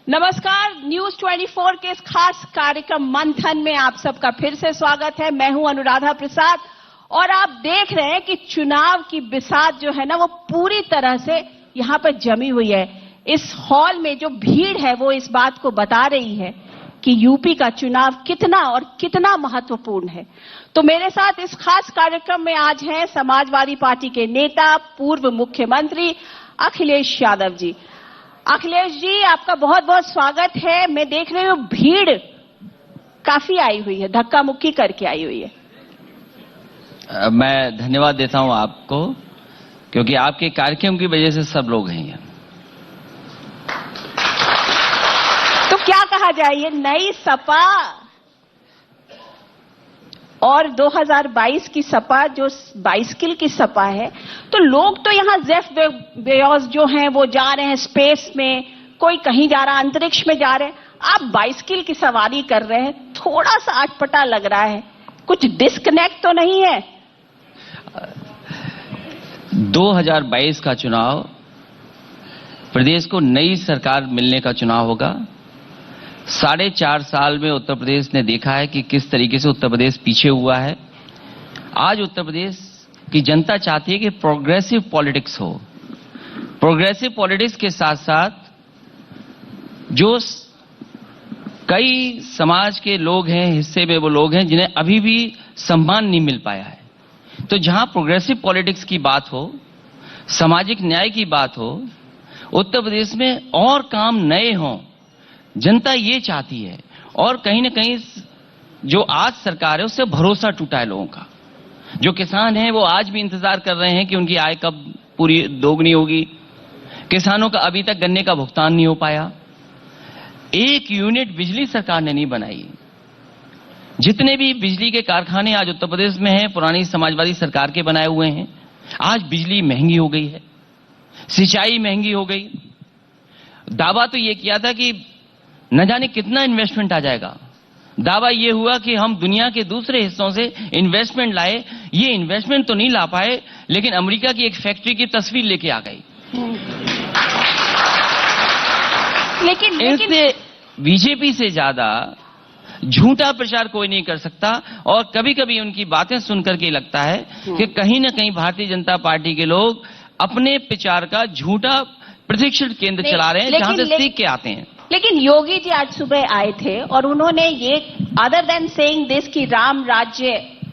नमस्कार, न्यूज 24 के इस खास कार्यक्रम मंथन में आप सबका फिर से स्वागत है। मैं हूं अनुराधा प्रसाद और आप देख रहे हैं कि चुनाव की बिसात जो है ना वो पूरी तरह से यहां पर जमी हुई है। इस हॉल में जो भीड़ है वो इस बात को बता रही है कि यूपी का चुनाव कितना और कितना महत्वपूर्ण है। तो मेरे साथ इस खास कार्यक्रम में आज हैं समाजवादी पार्टी के नेता, पूर्व मुख्यमंत्री अखिलेश यादव जी। अखिलेश जी, आपका बहुत बहुत स्वागत है। मैं देख रही हूँ भीड़ काफी आई हुई है, धक्का मुक्की करके आई हुई है। मैं धन्यवाद देता हूं आपको, क्योंकि आपके कार्यक्रम की वजह से सब लोग हैं। तो क्या कहा जाए, ये नई सपा और 2022 की सपा जो बाइसिकल की सपा है, तो लोग तो यहाँ जेफ बेजोस जो हैं वो जा रहे हैं स्पेस में, कोई कहीं जा रहा है, अंतरिक्ष में जा रहे हैं, आप बाइसिकल की सवारी कर रहे हैं। थोड़ा सा अटपटा लग रहा है, कुछ डिस्कनेक्ट तो नहीं है? 2022 का चुनाव प्रदेश को नई सरकार मिलने का चुनाव होगा। 4.5 साल में उत्तर प्रदेश ने देखा है कि किस तरीके से उत्तर प्रदेश पीछे हुआ है। आज उत्तर प्रदेश की जनता चाहती है कि प्रोग्रेसिव पॉलिटिक्स हो। प्रोग्रेसिव पॉलिटिक्स के साथ साथ जो कई समाज के लोग हैं, हिस्से में वो लोग हैं जिन्हें अभी भी सम्मान नहीं मिल पाया है। तो जहां प्रोग्रेसिव पॉलिटिक्स की बात हो, सामाजिक न्याय की बात हो, उत्तर प्रदेश में और काम नए हों, जनता ये चाहती है। और कहीं ना कहीं जो आज सरकार है उससे भरोसा टूटा है लोगों का। जो किसान हैं वो आज भी इंतजार कर रहे हैं कि उनकी आय कब पूरी दोगुनी होगी। किसानों का अभी तक गन्ने का भुगतान नहीं हो पाया। 1 यूनिट बिजली सरकार ने नहीं बनाई। जितने भी बिजली के कारखाने आज उत्तर प्रदेश में हैं, पुरानी समाजवादी सरकार के बनाए हुए हैं। आज बिजली महंगी हो गई है, सिंचाई महंगी हो गई। दावा तो ये किया था कि न जाने कितना इन्वेस्टमेंट आ जाएगा। दावा ये हुआ कि हम दुनिया के दूसरे हिस्सों से इन्वेस्टमेंट लाए। ये इन्वेस्टमेंट तो नहीं ला पाए, लेकिन अमेरिका की एक फैक्ट्री की तस्वीर लेके आ गई। लेकिन इससे बीजेपी से ज्यादा झूठा प्रचार कोई नहीं कर सकता। और कभी कभी उनकी बातें सुनकर के लगता है कि कहीं ना कहीं भारतीय जनता पार्टी के लोग अपने प्रचार का झूठा प्रशिक्षण केंद्र चला रहे हैं, जहां से सीख के आते हैं। लेकिन योगी जी आज सुबह आए थे और उन्होंने ये अदर देन सेइंग दिस कि राम राज्य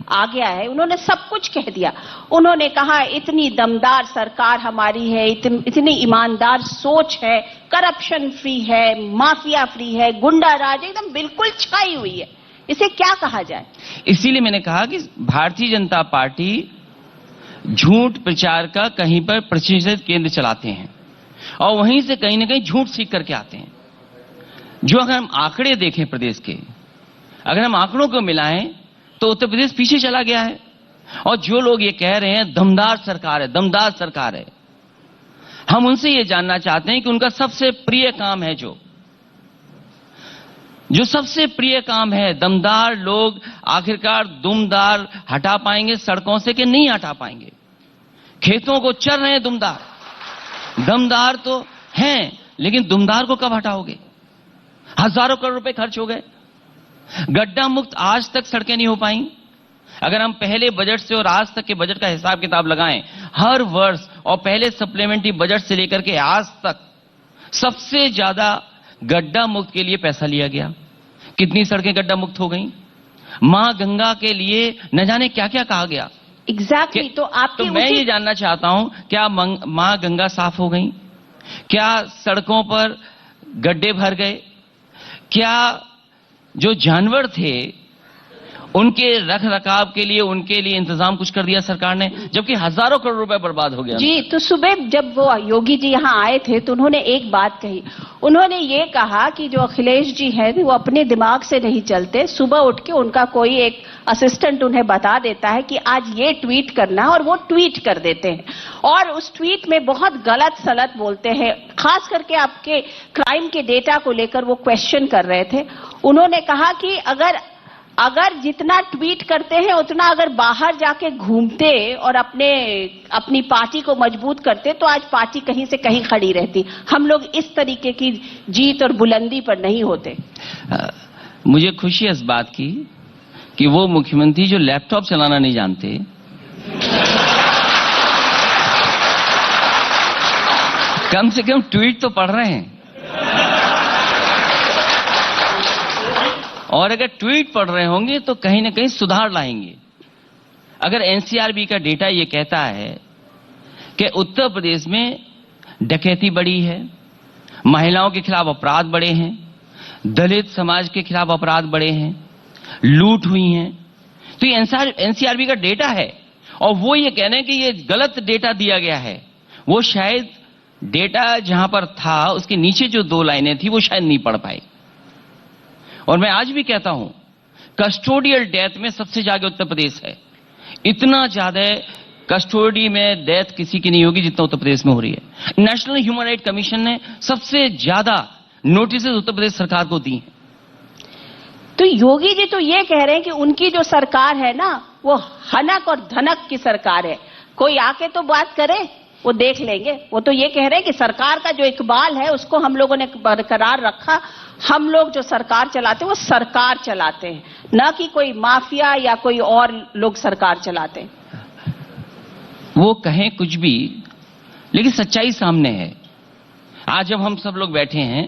आ गया है, उन्होंने सब कुछ कह दिया। उन्होंने कहा इतनी दमदार सरकार हमारी है, इतनी ईमानदार सोच है, करप्शन फ्री है, माफिया फ्री है, गुंडा राज एकदम बिल्कुल छाई हुई है। इसे क्या कहा जाए? इसीलिए मैंने कहा कि भारतीय जनता पार्टी झूठ प्रचार का कहीं पर प्रशिक्षित केंद्र चलाते हैं और वहीं से कहीं ना कहीं झूठ सीख करके आते हैं। जो अगर हम आंकड़े देखें प्रदेश के, अगर हम आंकड़ों को मिलाएं तो उत्तर प्रदेश पीछे चला गया है। और जो लोग ये कह रहे हैं दमदार सरकार है, दमदार सरकार है, हम उनसे ये जानना चाहते हैं कि उनका सबसे प्रिय काम है जो सबसे प्रिय काम है, दमदार लोग आखिरकार दुमदार हटा पाएंगे सड़कों से कि नहीं हटा पाएंगे? खेतों को चर रहे हैं दुमदार, दमदार तो हैं, लेकिन दुमदार को कब हटाओगे? हजारों करोड़ रुपए खर्च हो गए, गड्ढा मुक्त आज तक सड़कें नहीं हो पाई। अगर हम पहले बजट से और आज तक के बजट का हिसाब किताब लगाएं, हर वर्ष और पहले सप्लीमेंट्री बजट से लेकर के आज तक सबसे ज्यादा गड्ढा मुक्त के लिए पैसा लिया गया। कितनी सड़कें गड्ढा मुक्त हो गई? मां गंगा के लिए न जाने क्या क्या कहा गया। एग्जैक्टली। तो मैं ये जानना चाहता हूं, क्या मां गंगा साफ हो गई? क्या सड़कों पर गड्ढे भर गए? क्या जो जानवर थे उनके रख रखाव के लिए उनके लिए इंतजाम कुछ कर दिया सरकार ने, जबकि हजारों करोड़ रुपए बर्बाद हो गया? जी, तो सुबह जब वो योगी जी यहाँ आए थे तो उन्होंने एक बात कही। उन्होंने ये कहा कि जो अखिलेश जी हैं वो अपने दिमाग से नहीं चलते। सुबह उठ के उनका कोई एक असिस्टेंट उन्हें बता देता है कि आज ये ट्वीट करना है और वो ट्वीट कर देते हैं और उस ट्वीट में बहुत गलत सलत बोलते हैं। खास करके आपके क्राइम के डेटा को लेकर वो क्वेश्चन कर रहे थे। उन्होंने कहा कि अगर अगर जितना ट्वीट करते हैं उतना अगर बाहर जाके घूमते और अपनी पार्टी को मजबूत करते तो आज पार्टी कहीं से कहीं खड़ी रहती। हम लोग इस तरीके की जीत और बुलंदी पर नहीं होते। मुझे खुशी है इस बात की कि वो मुख्यमंत्री जो लैपटॉप चलाना नहीं जानते, कम से कम ट्वीट तो पढ़ रहे हैं। और अगर ट्वीट पढ़ रहे होंगे तो कहीं ना कहीं सुधार लाएंगे। अगर एनसीआरबी का डेटा ये कहता है कि उत्तर प्रदेश में डकैती बढ़ी है, महिलाओं के खिलाफ अपराध बढ़े हैं, दलित समाज के खिलाफ अपराध बढ़े हैं, लूट हुई है, तो ये एनसीआरबी का डेटा है। और वो ये कह रहे हैं कि ये गलत डेटा दिया गया है। वो शायद डेटा जहां पर था उसके नीचे जो 2 लाइनें थी वो शायद नहीं पढ़ पाए। और मैं आज भी कहता हूं, कस्टोडियल डेथ में सबसे ज्यादा उत्तर प्रदेश है। इतना ज्यादा कस्टोडी में डेथ किसी की नहीं होगी जितना उत्तर प्रदेश में हो रही है। नेशनल ह्यूमन राइट कमीशन ने सबसे ज्यादा नोटिस उत्तर प्रदेश सरकार को दी हैं। तो योगी जी तो ये कह रहे हैं कि उनकी जो सरकार है ना वो हनक और धनक की सरकार है। कोई आके तो बात करे, वो देख लेंगे। वो तो ये कह रहे हैं कि सरकार का जो इकबाल है उसको हम लोगों ने बरकरार रखा। हम लोग जो सरकार चलाते हैं वो सरकार चलाते हैं, न कि कोई माफिया या कोई और लोग सरकार चलाते हैं। वो कहें कुछ भी, लेकिन सच्चाई सामने है। आज जब हम सब लोग बैठे हैं,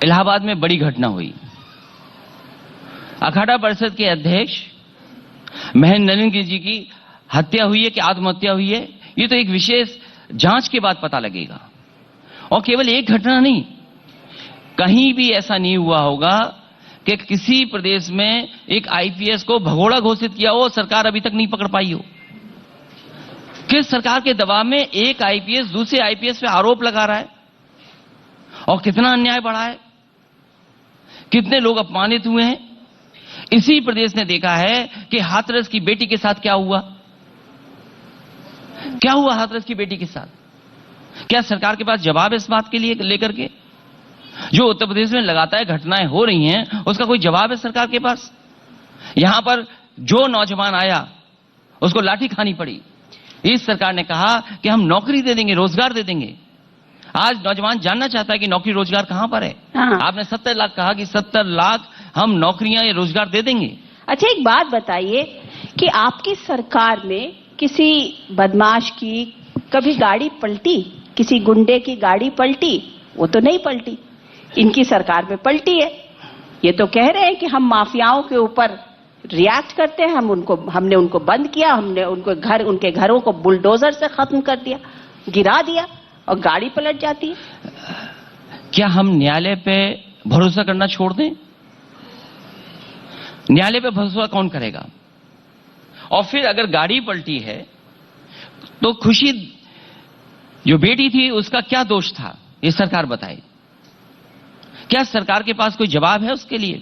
इलाहाबाद में बड़ी घटना हुई। अखाड़ा परिषद के अध्यक्ष महेंद्र नलिन गिरि जी की हत्या हुई है कि आत्महत्या हुई है, ये तो एक विशेष जांच के बाद पता लगेगा। और केवल एक घटना नहीं, कहीं भी ऐसा नहीं हुआ होगा कि किसी प्रदेश में एक आईपीएस को भगोड़ा घोषित किया हो, सरकार अभी तक नहीं पकड़ पाई हो। किस सरकार के दबाव में एक आईपीएस दूसरे आईपीएस पे आरोप लगा रहा है, और कितना अन्याय बढ़ा है, कितने लोग अपमानित हुए हैं। इसी प्रदेश ने देखा है कि हाथरस की बेटी के साथ क्या हुआ। क्या हुआ हाथरस की बेटी के साथ? क्या सरकार के पास जवाब है इस बात के लिए लेकर के? जो उत्तर प्रदेश में लगातार घटनाएं हो रही हैं उसका कोई जवाब है सरकार के पास? यहां पर जो नौजवान आया उसको लाठी खानी पड़ी। इस सरकार ने कहा कि हम नौकरी दे देंगे, रोजगार दे देंगे। आज नौजवान जानना चाहता है कि नौकरी रोजगार कहां पर है। आपने 70 लाख कहा कि 70 लाख हम नौकरियां या रोजगार दे देंगे। अच्छा, एक बात बताइए कि आपकी सरकार में किसी बदमाश की कभी गाड़ी पलटी? किसी गुंडे की गाड़ी पलटी? वो तो नहीं पलटी। इनकी सरकार में पलटी है। ये तो कह रहे हैं कि हम माफियाओं के ऊपर रिएक्ट करते हैं, हमने उनको बंद किया, हमने उनके घरों को बुलडोजर से खत्म कर दिया, गिरा दिया, और गाड़ी पलट जाती है। क्या हम न्यायालय पे भरोसा करना छोड़ दें? न्यायालय पे भरोसा कौन करेगा? और फिर अगर गाड़ी पलटी है तो खुशी जो बेटी थी उसका क्या दोष था, ये सरकार बताए। क्या सरकार के पास कोई जवाब है उसके लिए?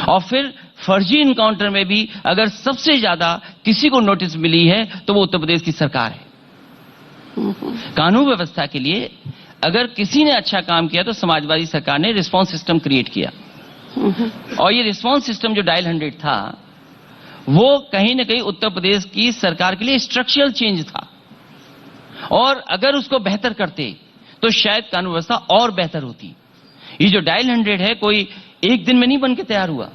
और फिर फर्जी इनकाउंटर में भी अगर सबसे ज्यादा किसी को नोटिस मिली है तो वो उत्तर प्रदेश की सरकार है। कानून व्यवस्था के लिए अगर किसी ने अच्छा काम किया तो समाजवादी सरकार ने रिस्पांस सिस्टम क्रिएट किया। और ये रिस्पांस सिस्टम जो डायल 100 था वो कहीं ना कहीं उत्तर प्रदेश की सरकार के लिए स्ट्रक्चरल चेंज था। और अगर उसको बेहतर करते तो शायद कानून व्यवस्था और बेहतर होती। ये जो डायल 100 है कोई एक दिन में नहीं बन के तैयार हुआ।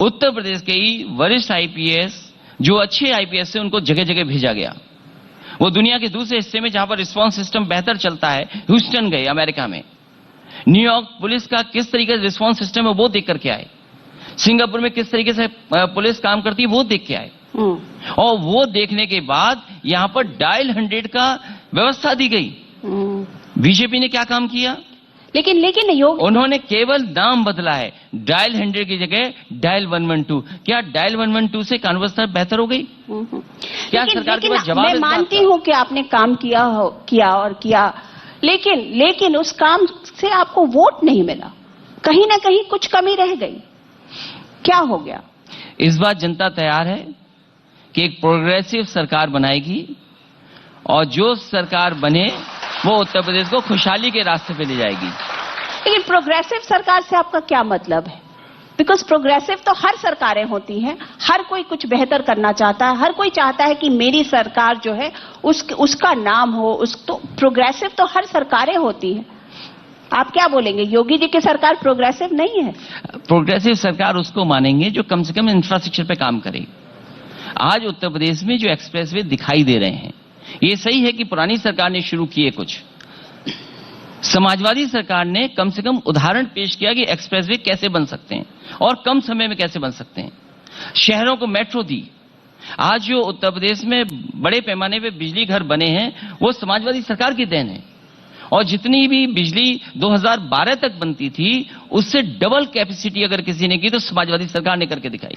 उत्तर प्रदेश के ही वरिष्ठ आईपीएस जो अच्छे आईपीएस से उनको जगह जगह भेजा गया। वो दुनिया के दूसरे हिस्से में जहां पर रिस्पांस सिस्टम बेहतर चलता है, ह्यूस्टन गए अमेरिका में, न्यूयॉर्क पुलिस का किस तरीके से रिस्पांस सिस्टम है वो देख करके आए, सिंगापुर में किस तरीके से पुलिस काम करती है वो देख के आए। और वो देखने के बाद यहां पर डायल 100 का व्यवस्था दी गई। बीजेपी ने क्या काम किया? लेकिन उन्होंने केवल नाम बदला है, डायल 100 की जगह डायल 112। क्या डायल 112 से कानून व्यवस्था बेहतर हो गई? क्या सरकार के पास जवाब? मैं मानती हूं कि आपने काम किया, लेकिन उस काम से आपको वोट नहीं मिला, कहीं ना कहीं कुछ कमी रह गई। क्या हो गया? इस बार जनता तैयार है कि एक प्रोग्रेसिव सरकार बनाएगी, और जो सरकार बने वो उत्तर प्रदेश को खुशहाली के रास्ते पे ले जाएगी। लेकिन प्रोग्रेसिव सरकार से आपका क्या मतलब है? बिकॉज प्रोग्रेसिव तो हर सरकारें होती हैं, हर कोई कुछ बेहतर करना चाहता है, हर कोई चाहता है कि मेरी सरकार जो है उसका नाम हो, तो प्रोग्रेसिव तो हर सरकारें होती हैं। आप क्या बोलेंगे, योगी जी की सरकार प्रोग्रेसिव नहीं है? प्रोग्रेसिव सरकार उसको मानेंगे जो कम से कम इंफ्रास्ट्रक्चर पे काम करे। आज उत्तर प्रदेश में जो एक्सप्रेसवे दिखाई दे रहे हैं, ये सही है कि पुरानी सरकार ने शुरू किए कुछ, समाजवादी सरकार ने कम से कम उदाहरण पेश किया कि एक्सप्रेसवे कैसे बन सकते हैं और कम समय में कैसे बन सकते हैं। शहरों को मेट्रो दी। आज जो उत्तर प्रदेश में बड़े पैमाने पे बिजली घर बने हैं वो समाजवादी सरकार की देन है, और जितनी भी बिजली 2012 तक बनती थी उससे डबल कैपेसिटी अगर किसी ने की तो समाजवादी सरकार ने करके दिखाई।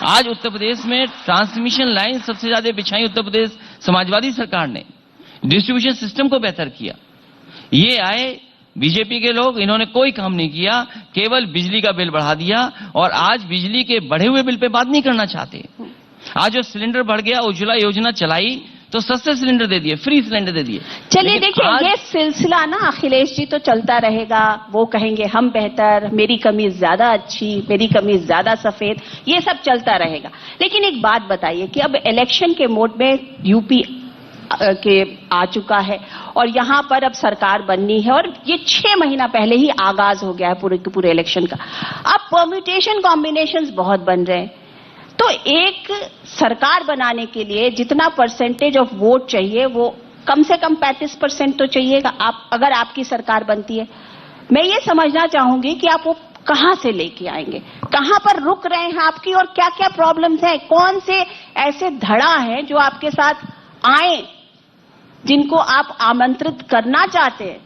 आज उत्तर प्रदेश में ट्रांसमिशन लाइन सबसे ज्यादा बिछाई उत्तर प्रदेश समाजवादी सरकार ने, डिस्ट्रीब्यूशन सिस्टम को बेहतर किया। ये आए बीजेपी के लोग, इन्होंने कोई काम नहीं किया, केवल बिजली का बिल बढ़ा दिया, और आज बिजली के बढ़े हुए बिल पे बात नहीं करना चाहते। आज जो सिलेंडर बढ़ गया, उज्ज्वला योजना चलाई तो सस्ते सिलेंडर दे दिए, फ्री सिलेंडर दे दिए। चलिए देखिए, ये सिलसिला ना अखिलेश जी तो चलता रहेगा, वो कहेंगे हम बेहतर, मेरी कमीज ज्यादा अच्छी, मेरी कमीज ज्यादा सफेद, ये सब चलता रहेगा। लेकिन एक बात बताइए कि अब इलेक्शन के मोड में यूपी के आ चुका है और यहां पर अब सरकार बननी है, और ये 6 महीना पहले ही आगाज हो गया है पूरे के पूरे इलेक्शन का। अब परम्यूटेशन कॉम्बिनेशंस बहुत बन रहे हैं, तो एक सरकार बनाने के लिए जितना परसेंटेज ऑफ वोट चाहिए वो कम से कम 35% तो चाहिएगा, अगर आपकी सरकार बनती है। मैं ये समझना चाहूंगी कि आप वो कहां से लेके आएंगे, कहां पर रुक रहे हैं आपकी, और क्या क्या प्रॉब्लम्स हैं, कौन से ऐसे धड़ा हैं जो आपके साथ आए, जिनको आप आमंत्रित करना चाहते हैं,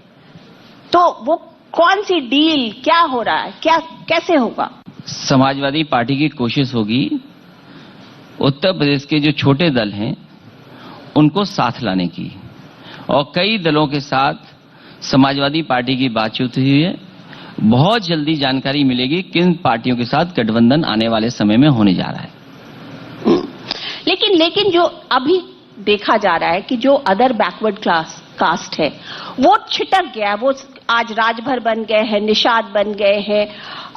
तो वो कौन सी डील, क्या हो रहा है, क्या कैसे होगा? समाजवादी पार्टी की कोशिश होगी उत्तर प्रदेश के जो छोटे दल हैं उनको साथ लाने की, और कई दलों के साथ समाजवादी पार्टी की बातचीत हुई है। बहुत जल्दी जानकारी मिलेगी किन पार्टियों के साथ गठबंधन आने वाले समय में होने जा रहा है। लेकिन जो अभी देखा जा रहा है कि जो अदर बैकवर्ड कास्ट है वो छिटक गया, वो आज राजभर बन गए हैं, निषाद बन गए हैं,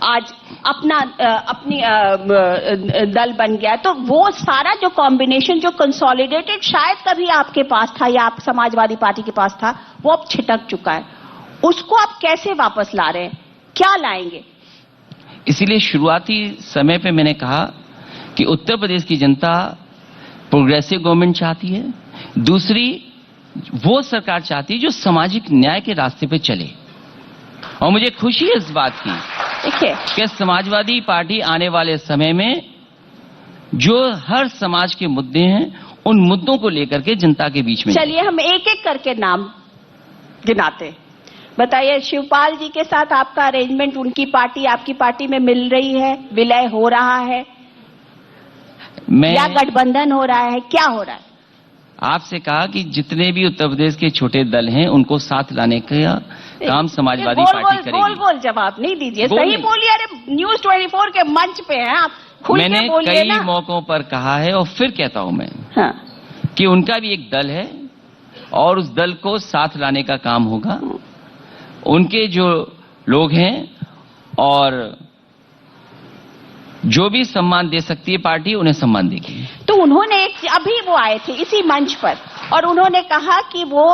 आज अपनी दल बन गया, तो वो सारा जो कॉम्बिनेशन जो कंसोलिडेटेड शायद कभी आपके पास था या आप समाजवादी पार्टी के पास था, वो अब छिटक चुका है। उसको आप कैसे वापस ला रहे हैं, क्या लाएंगे? इसीलिए शुरुआती समय पे मैंने कहा कि उत्तर प्रदेश की जनता प्रोग्रेसिव गवर्नमेंट चाहती है, दूसरी वो सरकार चाहती है जो सामाजिक न्याय के रास्ते पे चले, और मुझे खुशी है इस बात की कि समाजवादी पार्टी आने वाले समय में जो हर समाज के मुद्दे हैं उन मुद्दों को लेकर के जनता के बीच में। चलिए हम एक एक करके नाम गिनाते। बताइए, शिवपाल जी के साथ आपका अरेंजमेंट, उनकी पार्टी आपकी पार्टी में मिल रही है, विलय हो रहा है या गठबंधन हो रहा है, क्या हो रहा है? आपसे कहा कि जितने भी उत्तर प्रदेश के छोटे दल हैं उनको साथ लाने का काम समाजवादी पार्टी करेगी। गोल जवाब नहीं दीजिए, सही बोलिए। अरे न्यूज़ 24 के मंच पे हैं आप, खुल के बोलिए ना। मैंने कई मौकों पर कहा है और फिर कहता हूं मैं, हाँ, कि उनका भी एक दल है और उस दल को साथ लाने का काम होगा। उनके जो लोग हैं और जो भी सम्मान दे सकती है पार्टी उन्हें सम्मान देगी। तो उन्होंने अभी वो आए थे इसी मंच पर और उन्होंने कहा कि वो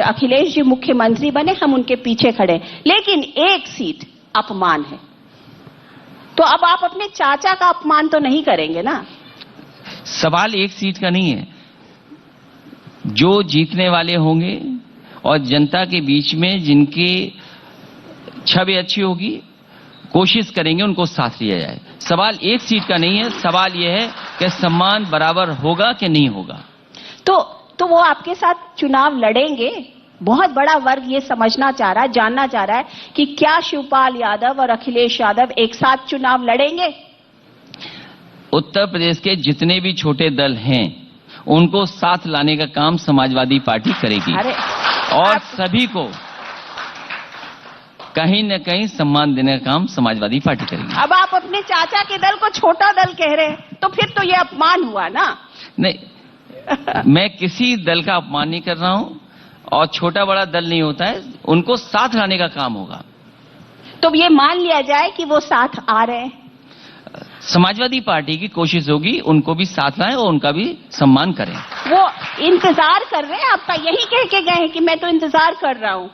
अखिलेश जी मुख्यमंत्री बने, हम उनके पीछे खड़े, लेकिन एक सीट अपमान है। तो अब आप अपने चाचा का अपमान तो नहीं करेंगे ना? सवाल एक सीट का नहीं है, जो जीतने वाले होंगे और जनता के बीच में जिनकी छवि अच्छी होगी कोशिश करेंगे उनको साथ लिया जाए। सवाल एक सीट का नहीं है, सवाल यह है कि सम्मान बराबर होगा कि नहीं होगा। तो वो आपके साथ चुनाव लड़ेंगे? बहुत बड़ा वर्ग ये समझना चाह रहा है, जानना चाह रहा है कि क्या शिवपाल यादव और अखिलेश यादव एक साथ चुनाव लड़ेंगे? उत्तर प्रदेश के जितने भी छोटे दल हैं उनको साथ लाने का काम समाजवादी पार्टी करेगी और सभी को कहीं न कहीं सम्मान देने का काम समाजवादी पार्टी करेगी। अब आप अपने चाचा के दल को छोटा दल कह रहे हैं, तो फिर तो ये अपमान हुआ ना? नहीं, मैं किसी दल का अपमान नहीं कर रहा हूं और छोटा बड़ा दल नहीं होता है, उनको साथ लाने का काम होगा। तो ये मान लिया जाए कि वो साथ आ रहे हैं? समाजवादी पार्टी की कोशिश होगी उनको भी साथ लाएं और उनका भी सम्मान करें। वो इंतजार कर रहे हैं आपका, यही कह के गए हैं कि मैं तो इंतजार कर रहा हूं?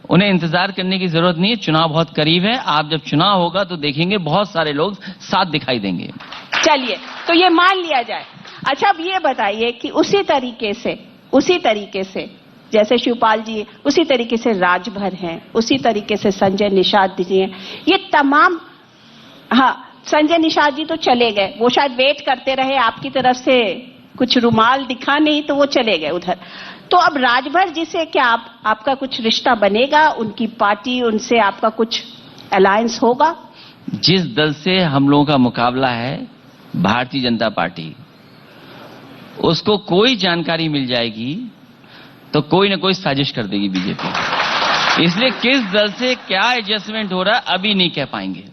उन्हें इंतजार करने की जरूरत नहीं है, चुनाव बहुत करीब है। आप जब चुनाव होगा तो देखेंगे बहुत सारे लोग साथ दिखाई देंगे। चलिए, तो ये मान लिया जाए। अच्छा, अब ये बताइए कि उसी तरीके से जैसे शिवपाल जी, उसी तरीके से राजभर हैं, उसी तरीके से संजय निषाद जी हैं, ये तमाम, हाँ संजय निषाद जी तो चले गए, वो शायद वेट करते रहे, आपकी तरफ से कुछ रुमाल दिखा नहीं तो वो चले गए उधर। तो अब राजभर जी से क्या आपका कुछ रिश्ता बनेगा? उनकी पार्टी, उनसे आपका कुछ अलायंस होगा? जिस दल से हम लोगों का मुकाबला है, भारतीय जनता पार्टी, उसको कोई जानकारी मिल जाएगी तो कोई ना कोई साजिश कर देगी बीजेपी। इसलिए किस दल से क्या एडजस्टमेंट हो रहा है अभी नहीं कह पाएंगे,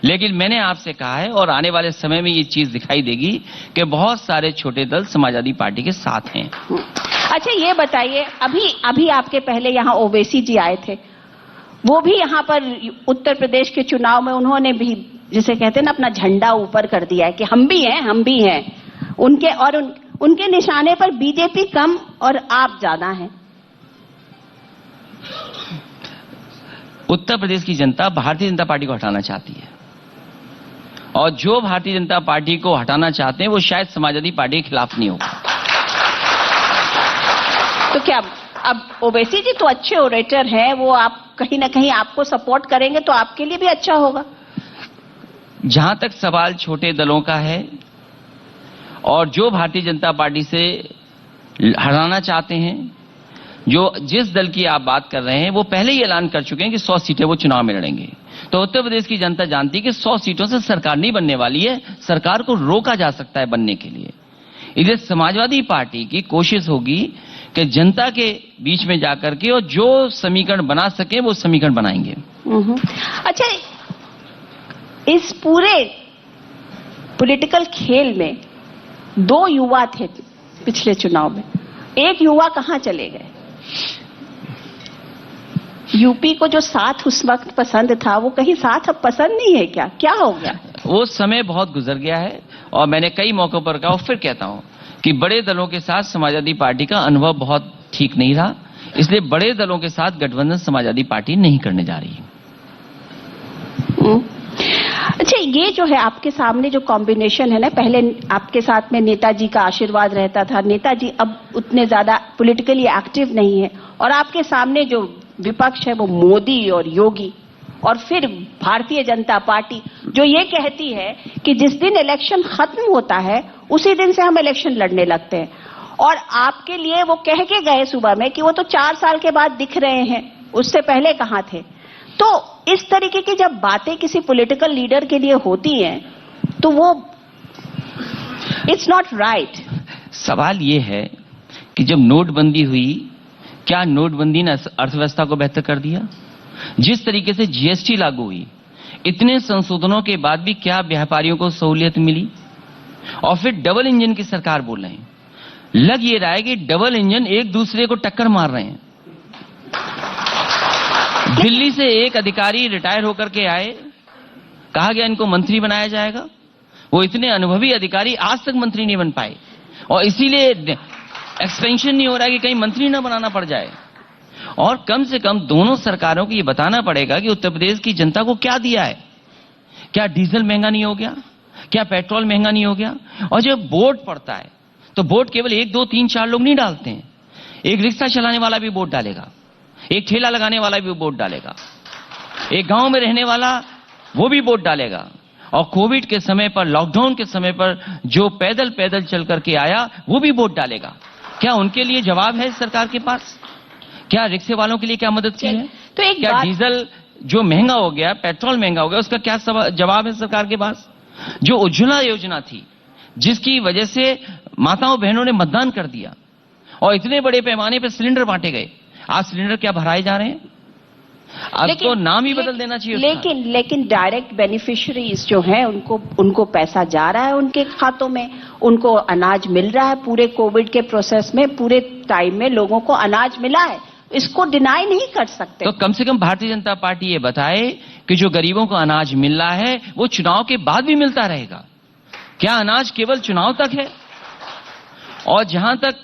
लेकिन मैंने आपसे कहा है और आने वाले समय में ये चीज दिखाई देगी कि बहुत सारे छोटे दल समाजवादी पार्टी के साथ हैं। अच्छा, ये बताइए, अभी आपके पहले यहाँ ओवैसी जी आए थे, वो भी यहाँ पर उत्तर प्रदेश के चुनाव में उन्होंने भी, जिसे कहते हैं ना, अपना झंडा ऊपर कर दिया है कि हम भी हैं। उनके निशाने पर बीजेपी कम और आप ज्यादा हैं। उत्तर प्रदेश की जनता भारतीय जनता पार्टी को हटाना चाहती है, और जो भारतीय जनता पार्टी को हटाना चाहते हैं वो शायद समाजवादी पार्टी के खिलाफ नहीं होगा। तो क्या अब ओवैसी जी तो अच्छे ओरेटर हैं, वो आप कहीं ना कहीं आपको सपोर्ट करेंगे तो आपके लिए भी अच्छा होगा। जहां तक सवाल छोटे दलों का है, और जो भारतीय जनता पार्टी से हटाना चाहते हैं, जिस दल की आप बात कर रहे हैं, वो पहले ही ऐलान कर चुके हैं कि 100 सीटें वो चुनाव में लड़ेंगे। तो उत्तर प्रदेश की जनता जानती है कि 100 सीटों से सरकार नहीं बनने वाली है, सरकार को रोका जा सकता है बनने के लिए। इधर समाजवादी पार्टी की कोशिश होगी कि जनता के बीच में जाकर के और जो समीकरण बना सके वो समीकरण बनाएंगे। अच्छा, इस पूरे पॉलिटिकल खेल में 2 युवा थे पिछले चुनाव में, एक युवा कहां चले गए? यूपी को जो साथ उस वक्त पसंद था, वो कहीं साथ अब पसंद नहीं है क्या? क्या हो गया? वो समय बहुत गुजर गया है, और मैंने कई मौकों पर कहा और फिर कहता हूं कि बड़े दलों के साथ समाजवादी पार्टी का अनुभव बहुत ठीक नहीं रहा, इसलिए बड़े दलों के साथ गठबंधन समाजवादी पार्टी नहीं करने जा रही। अच्छा, ये जो है आपके सामने जो कॉम्बिनेशन है ना, पहले आपके साथ में नेताजी का आशीर्वाद रहता था, नेताजी अब उतने ज्यादा पॉलिटिकली एक्टिव नहीं है, और आपके सामने जो विपक्ष है वो मोदी और योगी, और फिर भारतीय जनता पार्टी जो ये कहती है कि जिस दिन इलेक्शन खत्म होता है उसी दिन से हम इलेक्शन लड़ने लगते हैं। और आपके लिए वो कह के गए सुबह में कि वो तो 4 साल के बाद दिख रहे हैं, उससे पहले कहां थे। तो इस तरीके की जब बातें किसी पॉलिटिकल लीडर के लिए होती हैं तो वो इट्स नॉट राइट। सवाल ये है कि जब नोटबंदी हुई, क्या नोटबंदी ने अर्थव्यवस्था को बेहतर कर दिया? जिस तरीके से जीएसटी लागू हुई, इतने संशोधनों के बाद भी क्या व्यापारियों को सहूलियत मिली? और फिर डबल इंजन की सरकार बोल रहे हैं, लग ये रहा है कि डबल इंजन एक दूसरे को टक्कर मार रहे हैं। दिल्ली से एक अधिकारी रिटायर होकर के आए, कहा गया इनको मंत्री बनाया जाएगा, वो इतने अनुभवी अधिकारी आज तक मंत्री नहीं बन पाए, और इसीलिए एक्सपेंशन नहीं हो रहा है कि कहीं मंत्री ना बनाना पड़ जाए। और कम से कम दोनों सरकारों को ये बताना पड़ेगा कि उत्तर प्रदेश की जनता को क्या दिया है। क्या डीजल महंगा नहीं हो गया? क्या पेट्रोल महंगा नहीं हो गया? और जब वोट पड़ता है तो वोट केवल 1, 2, 3, 4 लोग नहीं डालते हैं, एक रिक्शा चलाने वाला भी वोट डालेगा, एक ठेला लगाने वाला भी वोट डालेगा, एक गांव में रहने वाला वो भी वोट डालेगा। और कोविड के समय पर, लॉकडाउन के समय पर जो पैदल पैदल चल करके आया वो भी वोट डालेगा। क्या उनके लिए जवाब है सरकार के पास? क्या रिक्शे वालों के लिए क्या मदद की है? तो एक क्या डीजल जो महंगा हो गया, पेट्रोल महंगा हो गया, उसका क्या जवाब है सरकार के पास? जो उज्ज्वला योजना थी, जिसकी वजह से माताओं बहनों ने मतदान कर दिया और इतने बड़े पैमाने पर सिलेंडर बांटे गए, आज सिलेंडर क्या भराए जा रहे हैं? अब तो नाम ही बदल देना चाहिए। लेकिन डायरेक्ट बेनिफिशियरीज जो हैं उनको पैसा जा रहा है उनके खातों में, उनको अनाज मिल रहा है। पूरे कोविड के प्रोसेस में, पूरे टाइम में लोगों को अनाज मिला है। इसको डिनाई नहीं कर सकते। तो कम से कम भारतीय जनता पार्टी ये बताए कि जो गरीबों को अनाज मिल रहा है वो चुनाव के बाद भी मिलता रहेगा। क्या अनाज केवल चुनाव तक है? और जहां तक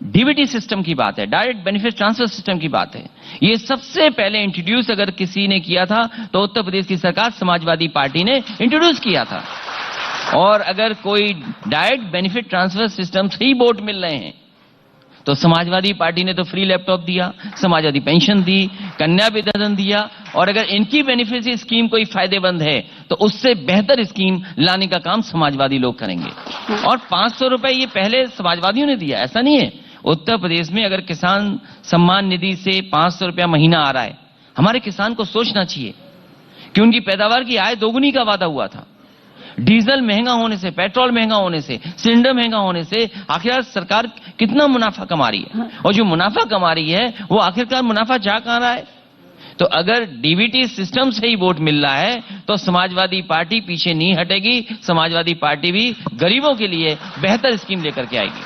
डीबीटी सिस्टम की बात है, डायरेक्ट बेनिफिट ट्रांसफर सिस्टम की बात है, ये सबसे पहले इंट्रोड्यूस अगर किसी ने किया था तो उत्तर प्रदेश की सरकार समाजवादी पार्टी ने इंट्रोड्यूस किया था। और अगर कोई डायरेक्ट बेनिफिट ट्रांसफर सिस्टम से ही वोट मिल रहे हैं तो समाजवादी पार्टी ने तो फ्री लैपटॉप दिया, समाजवादी पेंशन दी, कन्या विधवा दिया, और अगर इनकी बेनिफिट स्कीम कोई फायदेमंद है तो उससे बेहतर स्कीम लाने का काम समाजवादी लोग करेंगे। और 500 रुपए ये पहले समाजवादियों ने दिया, ऐसा नहीं है। उत्तर प्रदेश में अगर किसान सम्मान निधि से 500 रुपया महीना आ रहा है, हमारे किसान को सोचना चाहिए कि उनकी पैदावार की आय दोगुनी का वादा हुआ था। डीजल महंगा होने से, पेट्रोल महंगा होने से, सिलेंडर महंगा होने से आखिरकार सरकार कितना मुनाफा कमा रही है, और जो मुनाफा कमा रही है वो आखिरकार मुनाफा जा कहां रहा है? तो अगर डीबीटी सिस्टम से ही वोट मिल रहा है तो समाजवादी पार्टी पीछे नहीं हटेगी। समाजवादी पार्टी भी गरीबों के लिए बेहतर स्कीम लेकर के आएगी।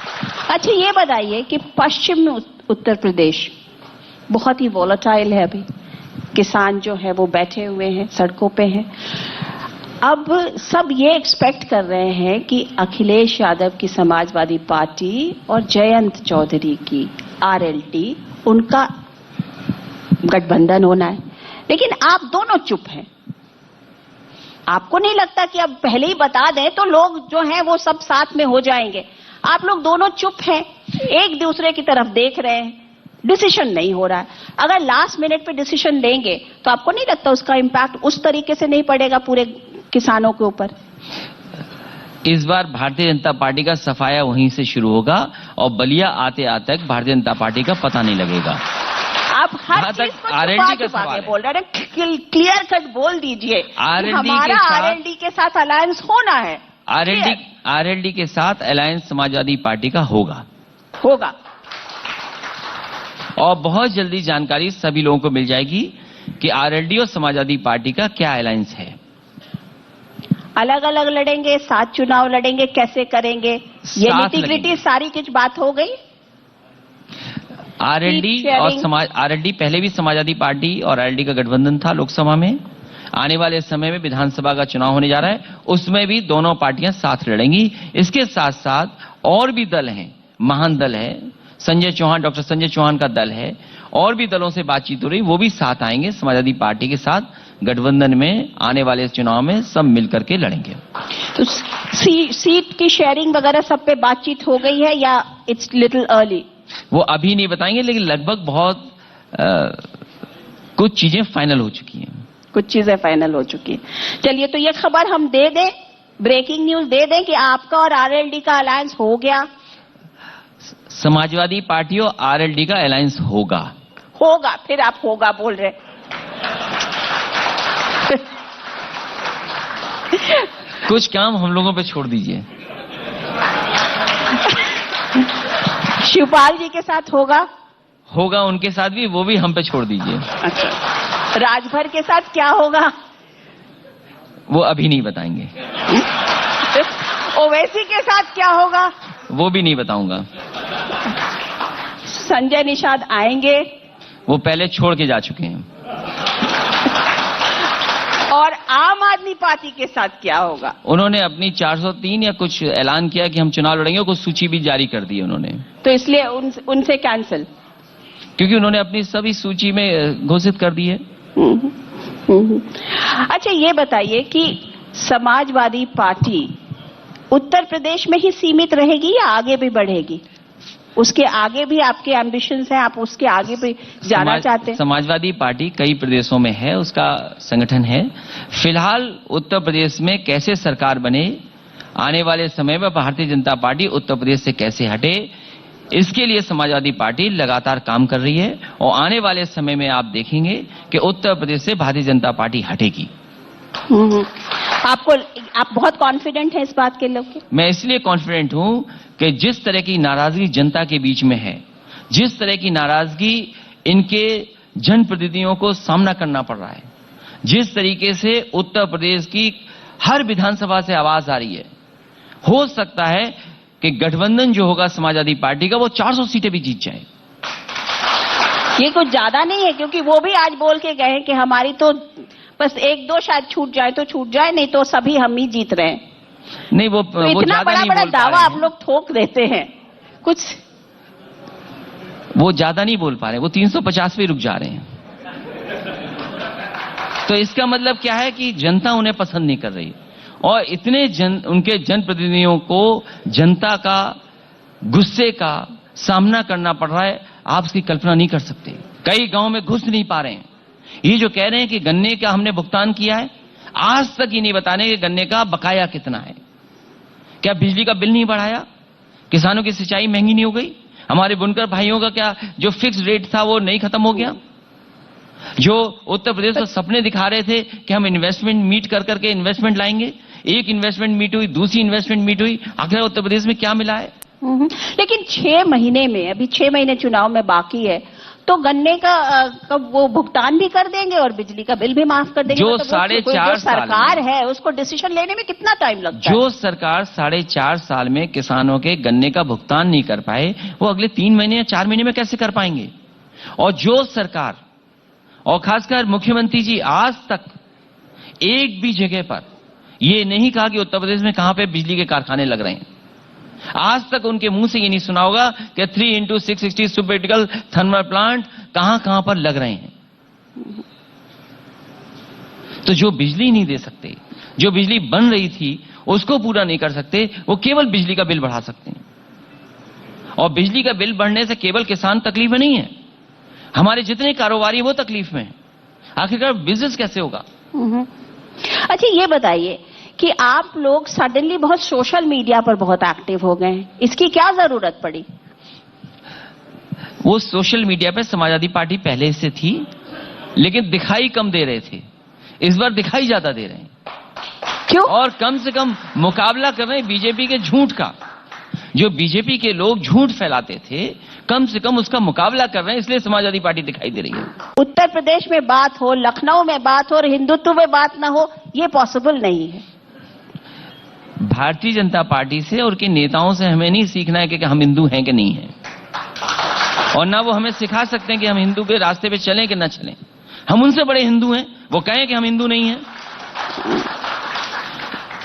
अच्छा, ये बताइए कि पश्चिम में उत्तर प्रदेश बहुत ही वॉलेटाइल है अभी, किसान जो है वो बैठे हुए हैं, सड़कों पे हैं। अब सब ये एक्सपेक्ट कर रहे हैं कि अखिलेश यादव की समाजवादी पार्टी और जयंत चौधरी की आरएलडी, उनका गठबंधन होना है, लेकिन आप दोनों चुप हैं। आपको नहीं लगता कि अब पहले ही बता दें तो लोग जो हैं वो सब साथ में हो जाएंगे? आप लोग दोनों चुप हैं, एक दूसरे की तरफ देख रहे हैं, डिसीजन नहीं हो रहा है। अगर लास्ट मिनट पे डिसीजन लेंगे तो आपको नहीं लगता उसका इंपैक्ट उस तरीके से नहीं पड़ेगा पूरे किसानों के ऊपर? इस बार भारतीय जनता पार्टी का सफाया वहीं से शुरू होगा और बलिया आते आते तक भारतीय जनता पार्टी का पता नहीं लगेगा। आप हर चीज को छुपा के बोल रहे हैं, क्लियर कट बोल दीजिए। हमारा आरएलडी के साथ अलायंस होना है। आरएलडी के साथ अलायंस समाजवादी पार्टी का होगा। और बहुत जल्दी जानकारी सभी लोगों को मिल जाएगी कि आरएलडी और समाजवादी पार्टी का क्या अलायंस है। अलग अलग लड़ेंगे, साथ चुनाव लड़ेंगे, कैसे करेंगे, ये निटी-ग्रिटी सारी कुछ बात हो गई। आरएलडी पहले भी समाजवादी पार्टी और आरएलडी का गठबंधन था लोकसभा में। आने वाले समय में विधानसभा का चुनाव होने जा रहा है, उसमें भी दोनों पार्टियां साथ लड़ेंगी। इसके साथ साथ और भी दल हैं, महान दल है, डॉक्टर संजय चौहान का दल है, और भी दलों से बातचीत हो रही, वो भी साथ आएंगे समाजवादी पार्टी के साथ। गठबंधन में आने वाले चुनाव में सब मिलकर के लड़ेंगे। तो सीट की शेयरिंग वगैरह सब पे बातचीत हो गई है या इट्स लिटिल अर्ली? वो अभी नहीं बताएंगे, लेकिन लगभग बहुत कुछ चीजें फाइनल हो चुकी हैं। चलिए, तो ये खबर हम दे दें, ब्रेकिंग न्यूज दे दें कि आपका और आरएलडी का अलायंस हो गया। समाजवादी पार्टी और आरएलडी का अलायंस होगा। फिर आप होगा बोल रहे। कुछ काम हम लोगों पे छोड़ दीजिए। शिवपाल जी के साथ होगा उनके साथ भी, वो भी हम पे छोड़ दीजिए। अच्छा, राजभर के साथ क्या होगा? वो अभी नहीं बताएंगे। ओवैसी के साथ क्या होगा? वो भी नहीं बताऊंगा। संजय निषाद आएंगे? वो पहले छोड़ के जा चुके हैं। और आम आदमी पार्टी के साथ क्या होगा? उन्होंने अपनी 403 या कुछ ऐलान किया कि हम चुनाव लड़ेंगे, कुछ सूची भी जारी कर दी उन्होंने। तो इसलिए उनसे कैंसिल? क्योंकि उन्होंने अपनी सभी सूची में घोषित कर दी है। अच्छा, ये बताइए कि समाजवादी पार्टी उत्तर प्रदेश में ही सीमित रहेगी या आगे भी बढ़ेगी? उसके आगे भी आपके एम्बिशंस हैं, आप उसके आगे भी जाना चाहते हैं? समाजवादी पार्टी कई प्रदेशों में है, उसका संगठन है। फिलहाल उत्तर प्रदेश में कैसे सरकार बने, आने वाले समय में भारतीय जनता पार्टी उत्तर प्रदेश से कैसे हटे, इसके लिए समाजवादी पार्टी लगातार काम कर रही है। और आने वाले समय में आप देखेंगे कि उत्तर प्रदेश से भारतीय जनता पार्टी हटेगी। आप बहुत कॉन्फिडेंट हैं इस बात के लेकर? मैं इसलिए कॉन्फिडेंट हूं कि जिस तरह की नाराजगी जनता के बीच में है, जिस तरह की नाराजगी इनके जनप्रतिनिधियों को सामना करना पड़ रहा है, जिस तरीके से उत्तर प्रदेश की हर विधानसभा से आवाज आ रही है, हो सकता है कि गठबंधन जो होगा समाजवादी पार्टी का, वो 400 सीटें भी जीत जाए। ये कुछ ज्यादा नहीं है, क्योंकि वो भी आज बोल के गए कि हमारी तो बस 1-2 शायद छूट जाए तो छूट जाए, नहीं तो सभी हम ही जीत रहे हैं। नहीं, वो तो इतना ज्यादा नहीं बड़ा बोल पा दावा रहे आप हैं। लोग ठोक देते हैं कुछ। वो ज्यादा नहीं बोल पा रहे, वो 350 पे रुक जा रहे हैं। तो इसका मतलब क्या है कि जनता उन्हें पसंद नहीं कर रही, और इतने उनके जनप्रतिनिधियों को जनता का गुस्से का सामना करना पड़ रहा है, आप इसकी कल्पना नहीं कर सकते। कई गांव में घुस नहीं पा रहे हैं। ये जो कह रहे हैं कि गन्ने का हमने भुगतान किया है, आज तक ये नहीं बताने कि गन्ने का बकाया कितना है। क्या बिजली का बिल नहीं बढ़ाया? किसानों की सिंचाई महंगी नहीं हो गई? हमारे बुनकर भाइयों का क्या जो फिक्स रेट था वो नहीं खत्म हो गया? जो उत्तर प्रदेश को सपने दिखा रहे थे कि हम इन्वेस्टमेंट मीट कर करके इन्वेस्टमेंट लाएंगे, एक इन्वेस्टमेंट मीट हुई, दूसरी इन्वेस्टमेंट मीट हुई, आखिर उत्तर प्रदेश में क्या मिला है? लेकिन 6 महीने में, अभी 6 महीने चुनाव में बाकी है, तो गन्ने का वो भुगतान भी कर देंगे और बिजली का बिल भी माफ कर देंगे। जो मतलब 4.5 साल सरकार है उसको डिसीजन लेने में कितना टाइम लगता है? जो सरकार 4.5 साल में किसानों के गन्ने का भुगतान नहीं कर पाए, वो अगले 3 महीने या 4 महीने में कैसे कर पाएंगे? और जो सरकार, और खासकर मुख्यमंत्री जी, आज तक एक भी जगह पर ये नहीं कहा कि उत्तर प्रदेश में कहां पे बिजली के कारखाने लग रहे हैं। आज तक उनके मुंह से ये नहीं सुना होगा कि 3x660 super critical thermal plant कहां कहां पर लग रहे हैं। तो जो बिजली नहीं दे सकते, जो बिजली बन रही थी उसको पूरा नहीं कर सकते, वो केवल बिजली का बिल बढ़ा सकते हैं। और बिजली का बिल बढ़ने से केवल किसान तकलीफ में नहीं है, हमारे जितने कारोबारी वो तकलीफ में है। आखिरकार बिजनेस कैसे होगा? अच्छा, ये बताइए कि आप लोग सडनली बहुत सोशल मीडिया पर बहुत एक्टिव हो गए हैं, इसकी क्या जरूरत पड़ी? वो सोशल मीडिया पे समाजवादी पार्टी पहले से थी, लेकिन दिखाई कम दे रहे थे। इस बार दिखाई ज्यादा दे रहे हैं। क्यों? और कम से कम मुकाबला कर रहे हैं बीजेपी के झूठ का। जो बीजेपी के लोग झूठ फैलाते थे, कम से कम उसका मुकाबला कर रहे हैं, इसलिए समाजवादी पार्टी दिखाई दे रही है। उत्तर प्रदेश में बात हो, लखनऊ में बात हो और हिंदुत्व में बात ना हो, ये पॉसिबल नहीं है। भारतीय जनता पार्टी से और उनके नेताओं से हमें नहीं सीखना है कि हम हिंदू हैं कि नहीं हैं, और ना वो हमें सिखा सकते हैं कि हम हिंदू के रास्ते पे चलें कि ना चलें। हम उनसे बड़े हिंदू हैं, वो कहें कि हम हिंदू नहीं हैं।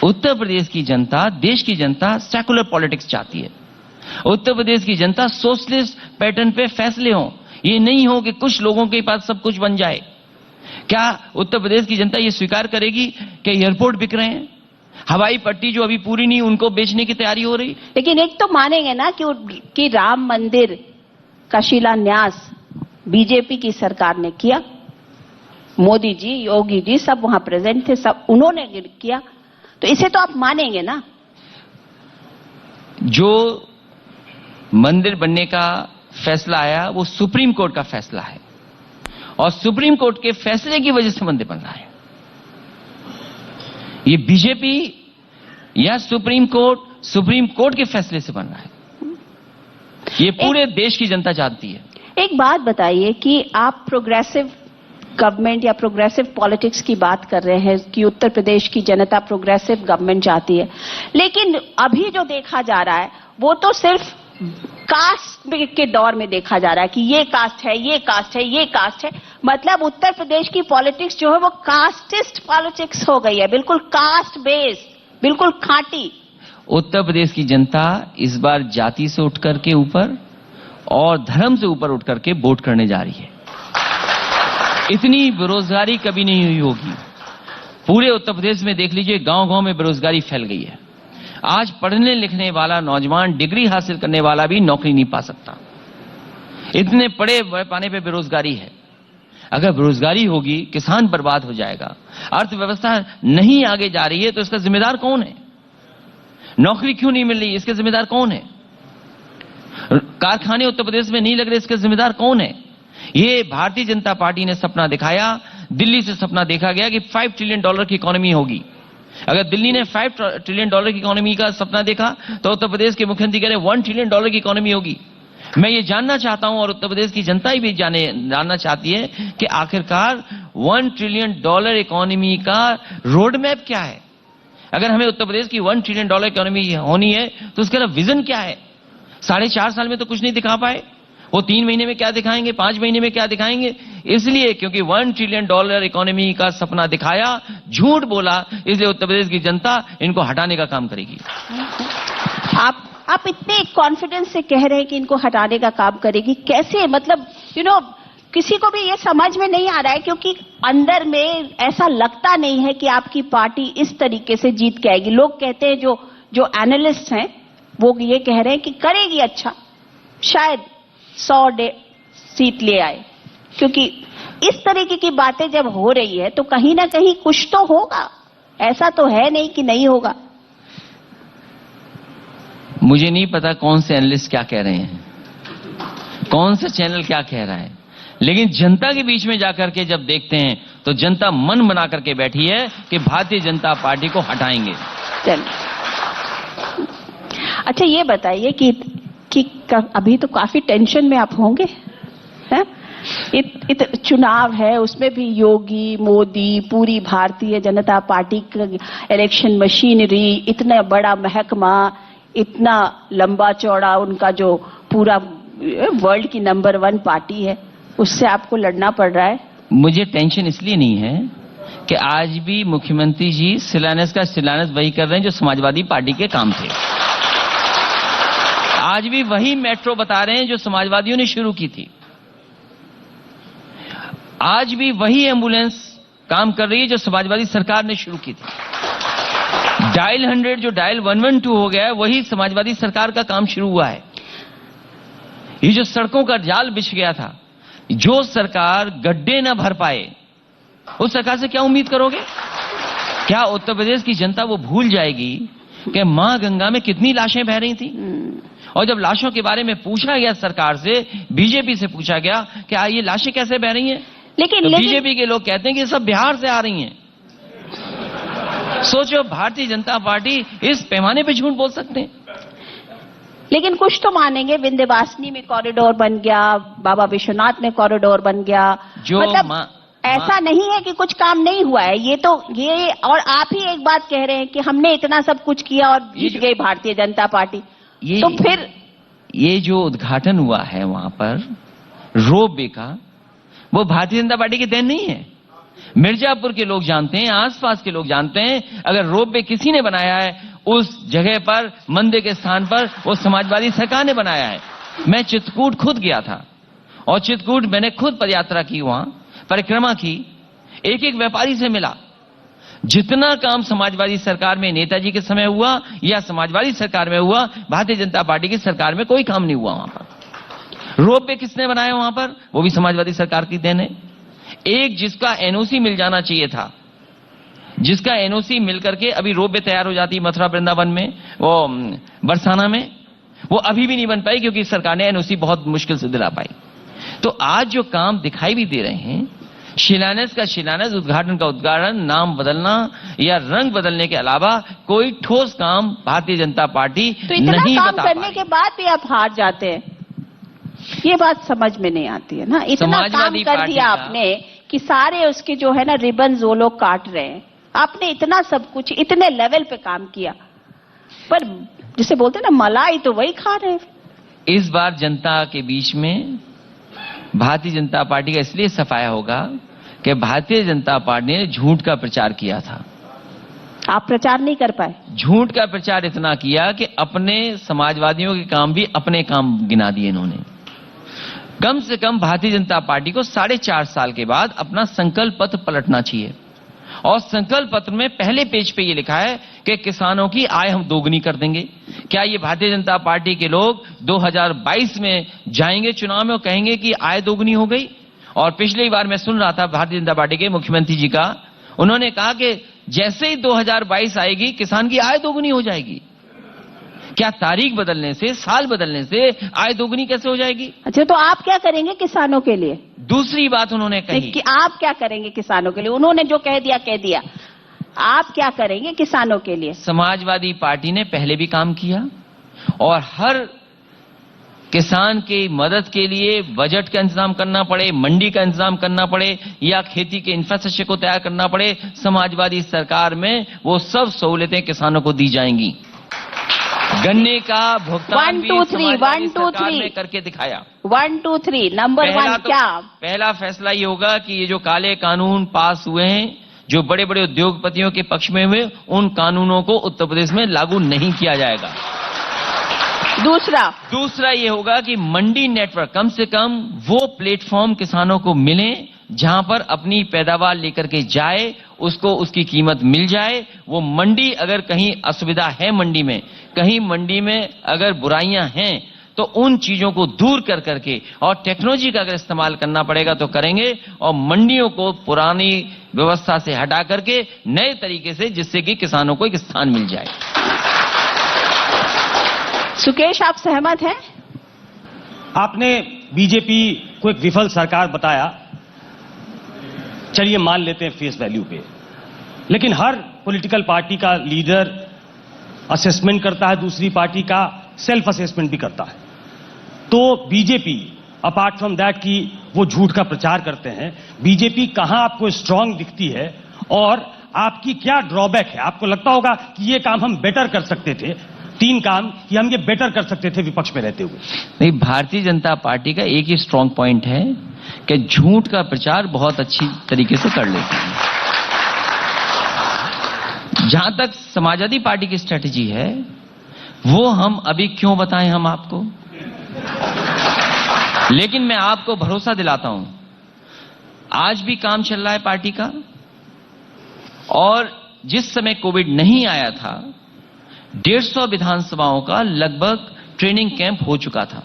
उत्तर प्रदेश की जनता, देश की जनता सेकुलर पॉलिटिक्स चाहती है। उत्तर प्रदेश की जनता सोशलिस्ट पैटर्न पे फैसले हों, ये नहीं हो कि कुछ लोगों के पास सब कुछ बन जाए। क्या उत्तर प्रदेश की जनता ये स्वीकार करेगी कि एयरपोर्ट बिक रहे हैं, हवाई पट्टी जो अभी पूरी नहीं उनको बेचने की तैयारी हो रही? लेकिन एक तो मानेंगे ना कि राम मंदिर का शिलान्यास बीजेपी की सरकार ने किया, मोदी जी, योगी जी सब वहां प्रेजेंट थे, सब उन्होंने किया, तो इसे तो आप मानेंगे ना। जो मंदिर बनने का फैसला आया वो सुप्रीम कोर्ट का फैसला है, और सुप्रीम कोर्ट के फैसले की वजह से मंदिर बन रहा है। ये बीजेपी या सुप्रीम कोर्ट के फैसले से बन रहा है, ये पूरे देश की जनता जानती है। एक बात बताइए कि आप प्रोग्रेसिव गवर्नमेंट या प्रोग्रेसिव पॉलिटिक्स की बात कर रहे हैं कि उत्तर प्रदेश की जनता प्रोग्रेसिव गवर्नमेंट चाहती है, लेकिन अभी जो देखा जा रहा है वो तो सिर्फ कास्ट के दौर में देखा जा रहा है कि ये कास्ट है, ये कास्ट है, ये कास्ट है। मतलब उत्तर प्रदेश की पॉलिटिक्स जो है वो कास्टिस्ट पॉलिटिक्स हो गई है, बिल्कुल कास्ट बेस्ड, बिल्कुल खांटी। उत्तर प्रदेश की जनता इस बार जाति से उठकर के ऊपर और धर्म से ऊपर उठकर के वोट करने जा रही है। इतनी बेरोजगारी कभी नहीं हुई होगी। पूरे उत्तर प्रदेश में देख लीजिए, गांव-गांव में बेरोजगारी फैल गई है। आज पढ़ने लिखने वाला नौजवान, डिग्री हासिल करने वाला भी नौकरी नहीं पा सकता। इतने पढ़े पाने पे बेरोजगारी है। अगर बेरोजगारी होगी, किसान बर्बाद हो जाएगा, अर्थव्यवस्था नहीं आगे जा रही है, तो इसका जिम्मेदार कौन है? नौकरी क्यों नहीं मिल रही, इसके जिम्मेदार कौन है? कारखाने उत्तर प्रदेश में नहीं लग रहे, इसके जिम्मेदार कौन है? ये भारतीय जनता पार्टी ने सपना दिखाया, दिल्ली से सपना देखा गया कि $5 ट्रिलियन की इकोनॉमी होगी। अगर दिल्ली ने $5 ट्रिलियन की इकोनॉमी का सपना देखा, तो उत्तर प्रदेश के मुख्यमंत्री कह रहे $1 ट्रिलियन की इकोनॉमी होगी। मैं ये जानना चाहता हूं, और उत्तर प्रदेश की जनता भी जानना चाहती है कि आखिरकार $1 ट्रिलियन इकोनॉमी का रोड मैप क्या है? अगर हमें उत्तर प्रदेश की $1 ट्रिलियन इकोनॉमी होनी है, तो उसका विजन क्या है? 4.5 साल में तो कुछ नहीं दिखा पाए। वो 3 महीने में क्या दिखाएंगे, 5 महीने में क्या दिखाएंगे? इसलिए क्योंकि $1 ट्रिलियन इकोनॉमी का सपना दिखाया, झूठ बोला, इसलिए उत्तर प्रदेश की जनता इनको हटाने का काम करेगी। आप इतने कॉन्फिडेंस से कह रहे हैं कि इनको हटाने का काम करेगी, कैसे? मतलब किसी को भी ये समझ में नहीं आ रहा है, क्योंकि अंदर में ऐसा लगता नहीं है कि आपकी पार्टी इस तरीके से जीत के आएगी। लोग कहते हैं, जो एनालिस्ट हैं वो ये कह रहे हैं कि करेगी अच्छा, शायद 100 सीट ले आए, क्योंकि इस तरीके की बातें जब हो रही है तो कहीं ना कहीं कुछ तो होगा, ऐसा तो है नहीं कि नहीं होगा। मुझे नहीं पता कौन से एनालिस्ट क्या कह रहे हैं, कौन सा चैनल क्या कह रहा है, लेकिन जनता के बीच में जाकर के जब देखते हैं तो जनता मन बना करके बैठी है कि भारतीय जनता पार्टी को हटाएंगे। चलिए, अच्छा ये बताइए कि अभी तो काफी टेंशन में आप होंगे, हैं? चुनाव है, उसमें भी योगी, मोदी, पूरी भारतीय जनता पार्टी का इलेक्शन मशीनरी, इतना बड़ा महकमा, इतना लंबा चौड़ा उनका जो पूरा वर्ल्ड की नंबर 1 पार्टी है, उससे आपको लड़ना पड़ रहा है। मुझे टेंशन इसलिए नहीं है कि आज भी मुख्यमंत्री जी शिलान्यास वही कर रहे हैं जो समाजवादी पार्टी के काम थे। आज भी वही मेट्रो बता रहे हैं जो समाजवादियों ने शुरू की थी। आज भी वही एम्बुलेंस काम कर रही है जो समाजवादी सरकार ने शुरू की थी। डायल 100 जो डायल 112 हो गया है, वही समाजवादी सरकार का काम शुरू हुआ है। ये जो सड़कों का जाल बिछ गया था, जो सरकार गड्ढे न भर पाए, उस सरकार से क्या उम्मीद करोगे? क्या उत्तर प्रदेश की जनता वो भूल जाएगी कि मां गंगा में कितनी लाशें बह रही थी? और जब लाशों के बारे में पूछा गया सरकार से, बीजेपी से पूछा गया कि ये लाशें कैसे बह रही हैं, लेकिन बीजेपी के लोग कहते हैं कि सब बिहार से आ रही हैं। सोचो, भारतीय जनता पार्टी इस पैमाने पे झूठ बोल सकते हैं। लेकिन कुछ तो मानेंगे, विंध्यवासिनी में कॉरिडोर बन गया, बाबा विश्वनाथ में कॉरिडोर बन गया, जो मतलब ऐसा नहीं है कि कुछ काम नहीं हुआ है। ये और आप ही एक बात कह रहे हैं कि हमने इतना सब कुछ किया और जीत गई भारतीय जनता पार्टी। तो फिर ये जो उद्घाटन हुआ है वहां पर रोपवे का, वो भारतीय जनता पार्टी की देन नहीं है। मिर्जापुर के लोग जानते हैं, आसपास के लोग जानते हैं, अगर रोपवे किसी ने बनाया है उस जगह पर, मंदिर के स्थान पर, वो समाजवादी सरकार ने बनाया है। मैं चित्रकूट खुद गया था और चित्रकूट मैंने खुद पदयात्रा की, वहां परिक्रमा की, एक एक व्यापारी से मिला। जितना काम समाजवादी सरकार में नेताजी के समय हुआ या समाजवादी सरकार में हुआ, भारतीय जनता पार्टी की सरकार में कोई काम नहीं हुआ। वहां पर रोपवे किसने बनाया वहां पर, वो भी समाजवादी सरकार की देन है। एक जिसका एनओसी मिल जाना चाहिए था, जिसका एनओसी मिलकर के अभी रोपवे तैयार हो जाती मथुरा वृंदावन में, वो बरसाना में, वो अभी भी नहीं बन पाई क्योंकि सरकार ने एनओसी बहुत मुश्किल से दिला पाई। तो आज जो काम दिखाई भी दे रहे हैं, शिलान्यास का शिलान्यास, उद्घाटन का उद्घाटन, नाम बदलना या रंग बदलने के अलावा कोई ठोस काम भारतीय जनता पार्टी तो इतना नहीं काम बता करने के बाद भी आप हार जाते हैं, ये बात समझ में नहीं आती है ना। इतना काम कर दिया आपने कि सारे उसके जो है ना रिबन्स वो लोग काट रहे हैं। आपने इतना सब कुछ इतने लेवल पे काम किया, पर जिसे बोलते हैं ना मलाई तो वही खा रहे हैं। इस बार जनता के बीच में भारतीय जनता पार्टी का इसलिए सफाया होगा कि भारतीय जनता पार्टी ने झूठ का प्रचार किया था। आप प्रचार नहीं कर पाए। झूठ का प्रचार इतना किया कि अपने समाजवादियों के काम भी अपने काम गिना दिए इन्होंने। कम से कम भारतीय जनता पार्टी को 4.5 साल के बाद अपना संकल्प पत्र पलटना चाहिए। और संकल्प पत्र में पहले पेज पे ये लिखा है कि किसानों की आय हम दोगुनी कर देंगे। क्या ये भारतीय जनता पार्टी के लोग 2022 में जाएंगे चुनाव में और कहेंगे कि आय दोगुनी हो गई? और पिछली बार मैं सुन रहा था भारतीय जनता पार्टी के मुख्यमंत्री जी का, उन्होंने कहा कि जैसे ही 2022 आएगी किसान की आय दोगुनी हो जाएगी। क्या तारीख बदलने से, साल बदलने से आय दोगुनी कैसे हो जाएगी? अच्छा, तो आप क्या करेंगे किसानों के लिए? दूसरी बात उन्होंने कही कि आप क्या करेंगे किसानों के लिए? उन्होंने जो कह दिया कह दिया, आप क्या करेंगे किसानों के लिए? समाजवादी पार्टी ने पहले भी काम किया और हर किसान की मदद के लिए बजट का इंतजाम करना पड़े, मंडी का इंतजाम करना पड़े या खेती के इंफ्रास्ट्रक्चर को तैयार करना पड़े, समाजवादी सरकार में वो सब सहूलतें किसानों को दी जाएंगी। गन्ने का भुगतान 1 2 3 1 2 सरकार ने 3 करके दिखाया। 1 2 3 नंबर 1 क्या? पहला फैसला ये होगा कि ये जो काले कानून पास हुए हैं, जो बड़े बड़े उद्योगपतियों के पक्ष में हुए, उन कानूनों को उत्तर प्रदेश में लागू नहीं किया जाएगा। दूसरा ये होगा कि मंडी नेटवर्क, कम से कम वो प्लेटफॉर्म किसानों को मिले जहां पर अपनी पैदावार लेकर के जाए, उसको उसकी कीमत मिल जाए। वो मंडी, अगर कहीं असुविधा है मंडी में, कहीं मंडी में अगर बुराइयां हैं, तो उन चीजों को दूर कर करके और टेक्नोलॉजी का अगर इस्तेमाल करना पड़ेगा तो करेंगे, और मंडियों को पुरानी व्यवस्था से हटा करके नए तरीके से, जिससे कि किसानों को एक स्थान मिल जाए। सुकेश, आप सहमत हैं? आपने बीजेपी को एक विफल सरकार बताया, चलिए मान लेते हैं फेस वैल्यू पे, लेकिन हर पॉलिटिकल पार्टी का लीडर असेसमेंट करता है, दूसरी पार्टी का सेल्फ असेसमेंट भी करता है। तो बीजेपी अपार्ट फ्रॉम दैट कि वो झूठ का प्रचार करते हैं, बीजेपी कहां आपको स्ट्रांग दिखती है और आपकी क्या ड्रॉबैक है? आपको लगता होगा कि ये काम हम बेटर कर सकते थे, 3 काम कि हम ये बेटर कर सकते थे विपक्ष में रहते हुए। नहीं, भारतीय जनता पार्टी का एक ही स्ट्रांग पॉइंट है कि झूठ का प्रचार बहुत अच्छी तरीके से कर लेते हैं। जहां तक समाजवादी पार्टी की स्ट्रेटेजी है, वो हम अभी क्यों बताएं हम आपको, लेकिन मैं आपको भरोसा दिलाता हूं, आज भी काम चल रहा है पार्टी का। और जिस समय कोविड नहीं आया था, 150 विधानसभाओं का लगभग ट्रेनिंग कैंप हो चुका था।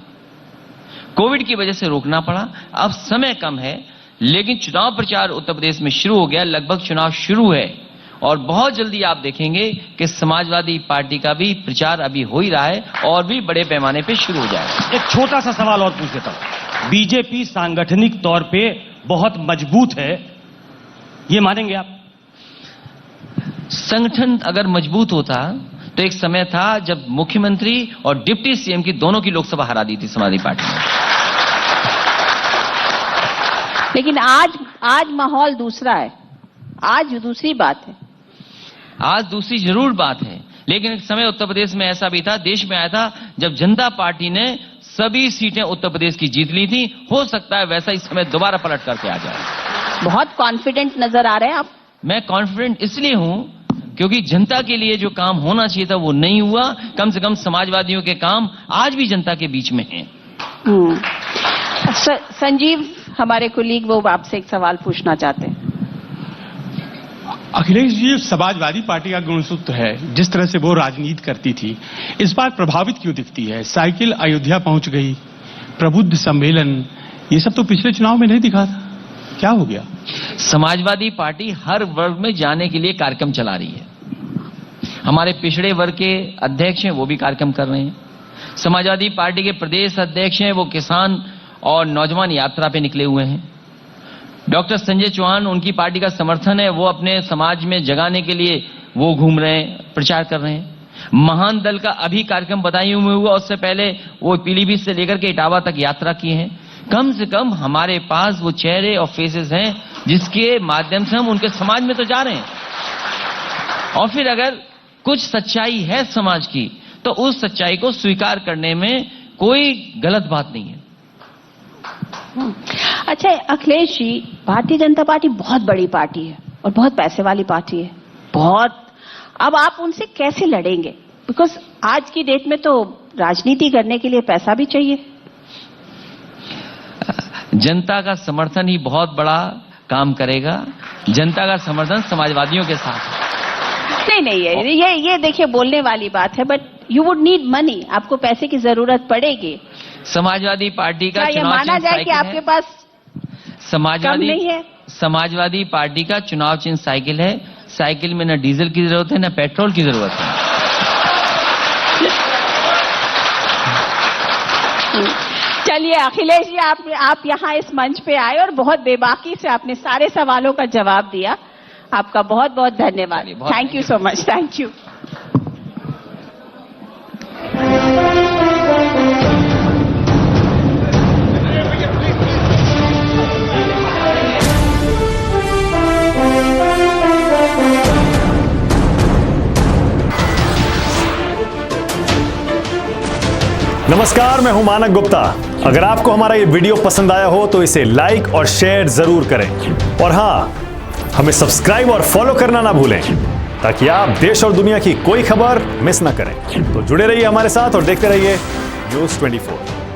कोविड की वजह से रोकना पड़ा, अब समय कम है, लेकिन चुनाव प्रचार उत्तर प्रदेश में शुरू हो गया, लगभग चुनाव शुरू है, और बहुत जल्दी आप देखेंगे कि समाजवादी पार्टी का भी प्रचार अभी हो ही रहा है और भी बड़े पैमाने पे शुरू हो जाएगा। एक छोटा सा सवाल और पूछ देता हूं, बीजेपी सांगठनिक तौर पे बहुत मजबूत है, ये मानेंगे आप? संगठन अगर मजबूत होता तो एक समय था जब मुख्यमंत्री और डिप्टी सीएम की दोनों की लोकसभा हरा दी थी समाजवादी पार्टी ने। लेकिन आज माहौल दूसरा है, आज दूसरी बात है। आज दूसरी जरूर बात है, लेकिन एक समय उत्तर प्रदेश में ऐसा भी था, देश में आया था, जब जनता पार्टी ने सभी सीटें उत्तर प्रदेश की जीत ली थी। हो सकता है वैसा इस समय दोबारा पलट करके आ जाए। बहुत कॉन्फिडेंट नजर आ रहे हैं आप। मैं कॉन्फिडेंट इसलिए हूं क्योंकि जनता के लिए जो काम होना चाहिए था वो नहीं हुआ। कम से कम समाजवादियों के काम आज भी जनता के बीच में हैं। संजीव, हमारे कोलीग, वो आपसे एक सवाल पूछना चाहते हैं। अखिलेश जी, समाजवादी पार्टी का गुणसूत्र है, जिस तरह से वो राजनीति करती थी, इस बार प्रभावित क्यों दिखती है? साइकिल अयोध्या पहुंच गई, प्रबुद्ध सम्मेलन, ये सब तो पिछले चुनाव में नहीं दिखा था, क्या हो गया? समाजवादी पार्टी हर वर्ग में जाने के लिए कार्यक्रम चला रही है। हमारे पिछड़े वर्ग के अध्यक्ष हैं, वो भी कार्यक्रम कर रहे हैं। समाजवादी पार्टी के प्रदेश अध्यक्ष हैं, वो किसान और नौजवान यात्रा पे निकले हुए हैं। डॉक्टर संजय चौहान, उनकी पार्टी का समर्थन है, वो अपने समाज में जगाने के लिए वो घूम रहे हैं, प्रचार कर रहे हैं। महान दल का अभी कार्यक्रम बदायूं में हुआ, उससे पहले वो पीलीभीत से लेकर के इटावा तक यात्रा की है। कम से कम हमारे पास वो चेहरे और फेसेस हैं जिसके माध्यम से हम उनके समाज में तो जा रहे हैं। और फिर अगर कुछ सच्चाई है समाज की, तो उस सच्चाई को स्वीकार करने में कोई गलत बात नहीं है। अच्छा अखिलेश जी, भारतीय जनता पार्टी बहुत बड़ी पार्टी है और बहुत पैसे वाली पार्टी है, बहुत। अब आप उनसे कैसे लड़ेंगे? बिकॉज आज की डेट में तो राजनीति करने के लिए पैसा भी चाहिए। जनता का समर्थन ही बहुत बड़ा काम करेगा। जनता का समर्थन समाजवादियों के साथ है। नहीं, ये देखिए बोलने वाली बात है, but you would need money, आपको पैसे की जरूरत पड़ेगी। समाजवादी पार्टी का चुनाव माना जाए कि आपके पास समाजवादी नहीं है? समाजवादी पार्टी का चुनाव चिन्ह साइकिल है। साइकिल में न डीजल की जरूरत है, न पेट्रोल की जरूरत है। चलिए अखिलेश जी, आप यहाँ इस मंच पे आए और बहुत बेबाकी से आपने सारे सवालों का जवाब दिया। आपका बहुत बहुत धन्यवाद। Thank you so much. Thank you. नमस्कार, मैं हूं मानक गुप्ता। अगर आपको हमारा ये वीडियो पसंद आया हो तो इसे लाइक और शेयर जरूर करें और हां, हमें सब्सक्राइब और फॉलो करना ना भूलें ताकि आप देश और दुनिया की कोई खबर मिस ना करें। तो जुड़े रहिए हमारे साथ और देखते रहिए News 24।